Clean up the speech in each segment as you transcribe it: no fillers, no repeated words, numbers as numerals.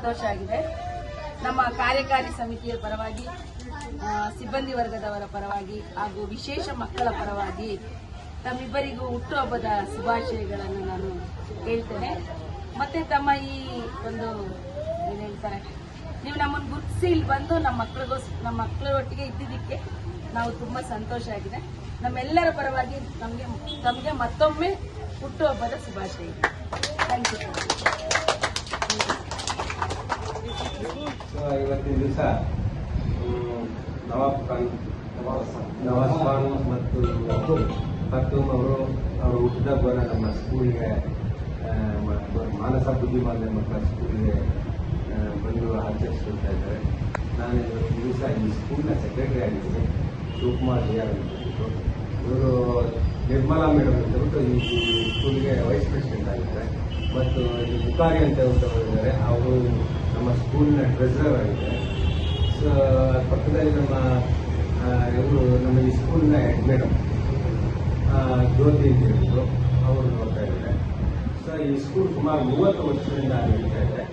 ಸಂತೋಷ ಆಗಿದೆ. ನಮ್ಮ ಕಾರ್ಯಕಾರಿ ಸಮಿತಿಯ ಪರವಾಗಿ, ಸಿಬ್ಬಂದಿ ವರ್ಗದವರ ಪರವಾಗಿ ಹಾಗೂ ವಿಶೇಷ ಮಕ್ಕಳ ಪರವಾಗಿ ತಮ್ಮಿಬ್ಬರಿಗೂ ಹುಟ್ಟುಹಬ್ಬದ ಶುಭಾಶಯಗಳನ್ನು ನಾನು ಹೇಳ್ತೇನೆ. ಮತ್ತೆ ತಮ್ಮ ಈ ಒಂದು ಏನು ಹೇಳ್ತಾರೆ, ನೀವು ನಮ್ಮನ್ನು ಗುರುತಿಸಿ ಇಲ್ಲಿ ಬಂದು ನಮ್ಮ ಮಕ್ಕಳೊಟ್ಟಿಗೆ ಇದ್ದಿದ್ದಕ್ಕೆ ನಾವು ತುಂಬಾ ಸಂತೋಷ ಆಗಿದೆ. ನಮ್ಮೆಲ್ಲರ ಪರವಾಗಿ ತಮಗೆ ಮತ್ತೊಮ್ಮೆ ಹುಟ್ಟುಹಬ್ಬದ ಶುಭಾಶಯ. Thank you. ಇವತ್ತಿನ ದಿವಸ ನವಾಬ್ ಖಾನ್ ಮತ್ತು ಖತ್ತೂಮ್ ಅವರು ಹುಟ್ಟಿದಬ್ಬನ ನಮ್ಮ ಸ್ಕೂಲ್ಗೆ ಮಾನಸ ಬುದ್ಧಿಮಾಂದ್ಯ ಮಕ್ಕಳ ಸ್ಕೂಲ್ಗೆ ಬಂದು ಆಚರಿಸ್ಕೊಳ್ತಾ ಇದ್ದಾರೆ. ನಾನು ಈ ದಿವಸ ಈ ಸ್ಕೂಲ್ನ ಸೆಕ್ರೆಟರಿ ಆಗಿದ್ದೀನಿ. ಶಿವಕುಮಾರ್ ಡಿಆರ್ ಅಂದ್ಬಿಟ್ಟು ಇವರು ನಿರ್ಮಲಾ ಮೇಡಮ್ ಅಂತ ಈ ಸ್ಕೂಲ್ಗೆ ವೈಸ್ ಪ್ರೆಸಿಡೆಂಟ್ ಆಗಿದ್ದಾರೆ. ಮತ್ತು ಈ ಬುಕಾರಿ ಅಂತ ಇದ್ದಾರೆ, ಅವರು ನಮ್ಮ ಸ್ಕೂಲ್ನ ಟ್ರೆಸರರ್ ಆಗಿದ್ದಾರೆ. ಸೊ ಪಕ್ಕದಲ್ಲಿ ಇವರು ನಮ್ಮ ಈ ಸ್ಕೂಲ್ನ ಹೆಡ್ ಮೇಡಮ್ ಜ್ಯೋತಿ ಅಂತ ಹೇಳಿದ್ರು, ಅವರು ನೋಡ್ತಾ ಇದ್ದಾರೆ. ಸೊ ಈ ಸ್ಕೂಲ್ ಸುಮಾರು 30 ವರ್ಷದಿಂದ ನಡೀತಾ ಇದೆ.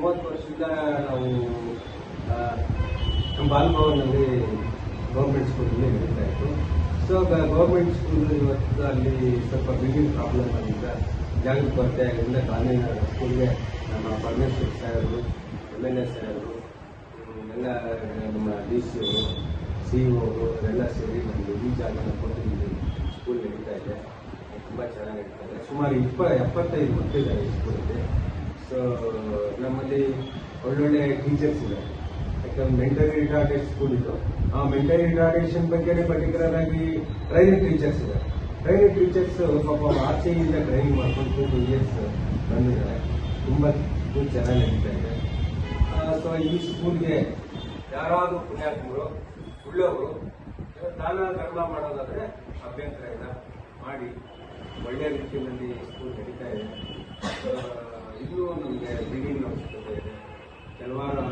30 ವರ್ಷದಿಂದ ನಾವು ನಮ್ಮ ಬಾಲ್ಭವನಲ್ಲಿ ಗೌರ್ಮೆಂಟ್ ಸ್ಕೂಲಲ್ಲಿ ನಡೀತಾ ಇತ್ತು. ಸೊ ಗೌರ್ಮೆಂಟ್ ಸ್ಕೂಲ್ ಇವತ್ತು ಅಲ್ಲಿ ಸ್ವಲ್ಪ ಬಿಲ್ಡಿಂಗ್ ಪ್ರಾಬ್ಲಮ್ ಆಗಿದ್ದ ಜಾಗೃತಿ ಕೊರತೆ ಆಗಿದ್ದರಿಂದ ಕಾಲೇಜಿನ ಸ್ಕೂಲ್ಗೆ ನಮ್ಮ ಪರಮೇಶ್ವರ್ ಸಾಹೇಬರು, MLA ಸಾಹೇಬರು, ಎಲ್ಲ ನಮ್ಮ DC ಅವರು, CEO ಅವರು ಎಲ್ಲ ಸೇರಿ ನಮಗೆ ಈ ಜಾಗನ ಕೊಟ್ಟು ಇಲ್ಲಿ ಸ್ಕೂಲ್ ನಡೀತಾ ಇದೆ. ತುಂಬ ಚೆನ್ನಾಗಿ ನಡೀತಾ ಇದೆ. ಸುಮಾರು 75 ಮಕ್ಕಳಿದ್ದಾರೆ ಈ ಸ್ಕೂಲಲ್ಲಿ. ಸೊ ನಮ್ಮಲ್ಲಿ ಒಳ್ಳೊಳ್ಳೆ ಟೀಚರ್ಸ್ ಇದೆ. ಯಾಕಂದ್ರೆ ಮೆಂಟಲಿ ರಿಟಾರ್ಡೆಡ್ ಸ್ಕೂಲ್ ಇತ್ತು. ಆ ಮೆಂಟಲಿ ರಿಟಾರ್ಡೇಷನ್ ಬಗ್ಗೆ ಪರ್ಟಿಕ್ಯುಲರ್ ಆಗಿ ಟ್ರೈನಿಂಗ್ ಟೀಚರ್ಸ್ ಇದೆ. ಟ್ರೈನಿಂಗ್ ಟೀಚರ್ಸ್ ಪಾಪ ಆಚೆಯಿಂದ ಟ್ರೈನಿಂಗ್ ಮಾಡ್ಕೊಂಡು 2 years ಬಂದಿದ್ದಾರೆ. ತುಂಬ ಚೆನ್ನಾಗಿ ನಡೀತಾ ಇದೆ. ಸೊ ಈ ಸ್ಕೂಲ್ಗೆ ಯಾರಾದರೂ ಪುಣ್ಯಾತ್ಮರು ಒಳ್ಳೆಯವರು ದಾನ ಧರ್ಮ ಮಾಡೋದಾದ್ರೆ ಅಭ್ಯಂತರ ಇಲ್ಲ, ಮಾಡಿ ಒಳ್ಳೆಯ ರೀತಿಯಲ್ಲಿ ಸ್ಕೂಲ್ ನಡೀತಾ ಇದೆ. ಇನ್ನೂ ನಮಗೆ ಬಿಲ್ಡಿಂಗ್ ಅವಶ್ಯಕತೆ ಇದೆ, ಕೆಲವಾರು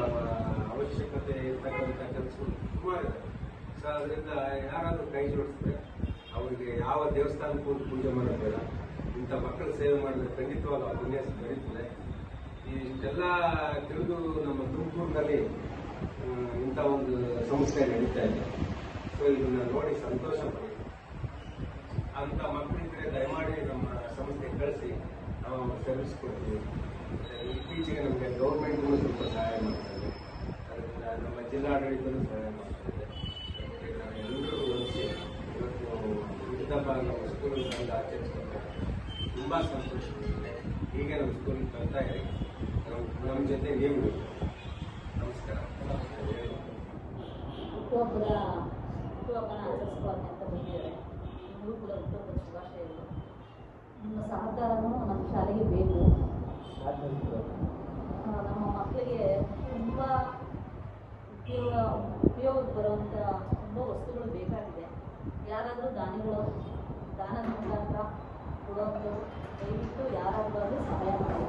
ಅವಶ್ಯಕತೆ ಇರ್ತಕ್ಕಂಥ ಕೆಲಸಗಳು ಸುಮಾರು ಇದೆ. ಸೊ ಅದರಿಂದ ಯಾರಾದರೂ ಕೈ ಜೋಡಿಸಿದ್ರೆ ಅವರಿಗೆ ಯಾವ ದೇವಸ್ಥಾನಕ್ಕೂ ಪೂಜೆ ಮಾಡೋದು ಬೇಡ, ಇಂಥ ಮಕ್ಕಳ ಸೇವೆ ಮಾಡಿದ್ರೆ ಖಂಡಿತವಾದ ಪುಣ್ಯ ನಡೀತದೆ. ಇಷ್ಟೆಲ್ಲ ತಿಳಿದು ನಮ್ಮ ತುಮಕೂರಿನಲ್ಲಿ ಇಂಥ ಒಂದು ಸಂಸ್ಥೆ ನಡೀತಾ ಇದೆ. ಸೊ ಇದನ್ನ ನೋಡಿ ಸಂತೋಷ ಪಡಿ. ಅಂಥ ಮಕ್ಕಳಿದ್ರೆ ದಯಮಾಡಿ ನಮ್ಮ ಸಂಸ್ಥೆ ಕಳಿಸಿ ನಾವು ಸರ್ವಿಸ್ ಕೊಡ್ತೀವಿ. ಇತ್ತೀಚೆಗೆ ನಮಗೆ ಗೌರ್ಮೆಂಟ್ಗೂ ಸ್ವಲ್ಪ ಸಹಾಯ ಮಾಡ್ತಾರೆ, ಅದರಿಂದ ನಮ್ಮ ಜಿಲ್ಲಾಡಳಿತನೂ ಸಹಾಯ ಮಾಡ್ತಾರೆ. ಎಲ್ಲರೂ ಒಲಿಸಿ ಇವತ್ತು ಹುಟ್ಟಿದಬ್ಬ ನಮ್ಮ ಸ್ಕೂಲಲ್ಲಿ ತಂದು ಆಚರಿಸ್ಕೊಳ್ತಾರೆ. ತುಂಬ ಸಂತೋಷ. ಹೀಗೆ ನಮ್ಮ ಸ್ಕೂಲಿಗೆ ಬರ್ತಾ ಇರಿ, ನಮ್ಮ ಜೊತೆ ನೀವು. ನಮಸ್ಕಾರ. ಹುಟ್ಟುಹಬ್ಬನ ಆಚರಿಸ್ಕೊಳ್ಳೋಣ ಅಂತ ಬಂದಿದ್ದಾರೆ. ನಿಮಗೂ ಕೂಡ ಹುಟ್ಟುಹಬ್ಬದ ಶುಭಾಶಯಗಳು. ನಿಮ್ಮ ಸಹಕಾರನೂ ನಮ್ಮ ಶಾಲೆಗೆ ಬೇಕು. ನಮ್ಮ ಮಕ್ಕಳಿಗೆ ತುಂಬ ಉಪಯೋಗಕ್ಕೆ ಬರುವಂಥ ತುಂಬ ವಸ್ತುಗಳು ಬೇಕಾಗಿದೆ. ಯಾರಾದರೂ ದಾನಿಗಳು ದಾನದ ಮುಖಾಂತರ ಕೊಡುವಂಥದ್ದು ದಯವಿಟ್ಟು ಯಾರಾದರೂ ಸಹಾಯ ಮಾಡಿ.